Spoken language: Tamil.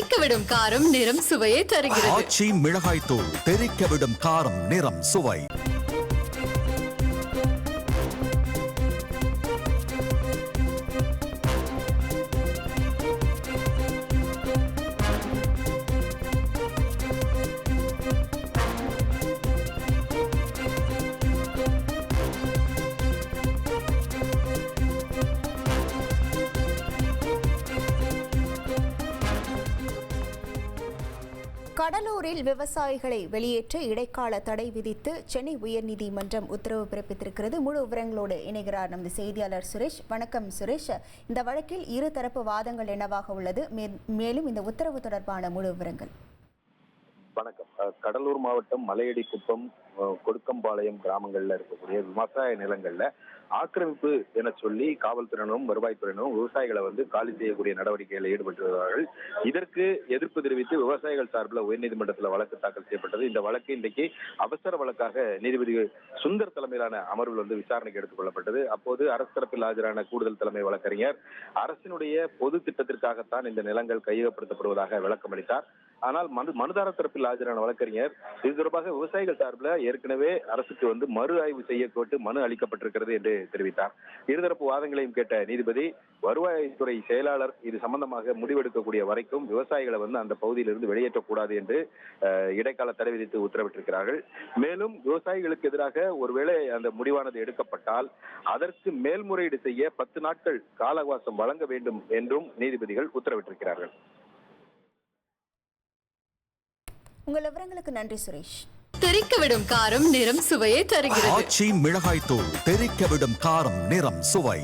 தெறிக்கவிடும் காரம் நிறம் சுவையை தருகிறது. ஆச்சி மிளகாய் தூள் தெறிக்கவிடும் காரம் நிறம் சுவை. கடலூரில் விவசாயிகளை வெளியேற்ற இடைக்கால தடை விதித்து சென்னை உயர்நீதிமன்றம் உத்தரவு பிறப்பித்திருக்கிறது. முழு விவரங்களோடு இணைகிறார் நமது செய்தியாளர் சுரேஷ். வணக்கம் சுரேஷ். இந்த வழக்கில் இருதரப்பு வாதங்கள் என்னவாக உள்ளது, மேலும் இந்த உத்தரவு தொடர்பான முழு விவரங்கள்? வணக்கம். கடலூர் மாவட்டம் மலையடி குப்பம், கொடுக்கம்பாளையம் கிராமங்கள்ல இருக்கக்கூடிய விவசாய நிலங்கள்ல ஆக்கிரமிப்பு என சொல்லி காவல்துறையினரும் வருவாய்த்துறையினரும் விவசாயிகளை காலி செய்யக்கூடிய நடவடிக்கைகளில் ஈடுபட்டு வருவார்கள். இதற்கு எதிர்ப்பு தெரிவித்து விவசாயிகள் சார்பில் உயர்நீதிமன்றத்தில் வழக்கு தாக்கல் செய்யப்பட்டது. இந்த வழக்கு இன்றைக்கு அவசர வழக்காக நீதிபதி சுந்தர் தலைமையிலான அமர்வில் விசாரணைக்கு எடுத்துக் கொள்ளப்பட்டது. அப்போது அரசு தரப்பில் ஆஜரான கூடுதல் தலைமை வழக்கறிஞர் அரசினுடைய பொது திட்டத்திற்காகத்தான் இந்த நிலங்கள் கையகப்படுத்தப்படுவதாக விளக்கம் அளித்தார். ஆனால் மனுதாரர் தரப்பில் ஆஜரான வழக்கறிஞர் இது தொடர்பாக விவசாயிகள் சார்பில் ஏற்கனவே அரசுக்கு மறு ஆய்வு செய்யப்பட்டு மனு அளிக்கப்பட்டிருக்கிறது என்று தெரிவித்தார். இருதரப்பு வாதங்களையும் கேட்ட நீதிபதி வருவாய்த்துறை செயலாளர் இது சம்பந்தமாக முடிவெடுக்கக்கூடிய வரைக்கும் விவசாயிகளை அந்த பகுதியிலிருந்து வெளியேற்றக்கூடாது என்று இடைக்கால தடை விதித்து உத்தரவிட்டிருக்கிறார்கள். மேலும் விவசாயிகளுக்கு எதிராக ஒருவேளை அந்த முடிவானது எடுக்கப்பட்டால் அதற்கு மேல்முறையீடு செய்ய 10 நாட்கள் கால அவகாசம் வழங்க வேண்டும் என்றும் நீதிபதிகள் உத்தரவிட்டிருக்கிறார்கள். உங்கள் விவரங்களுக்கு நன்றி சுரேஷ். தெறிக்கவிடும் காரம் நிறம் சுவையை தருகிறது. ஆச்சி மிளகாய் தூள் தெறிக்கவிடும் காரம் நிறம் சுவை.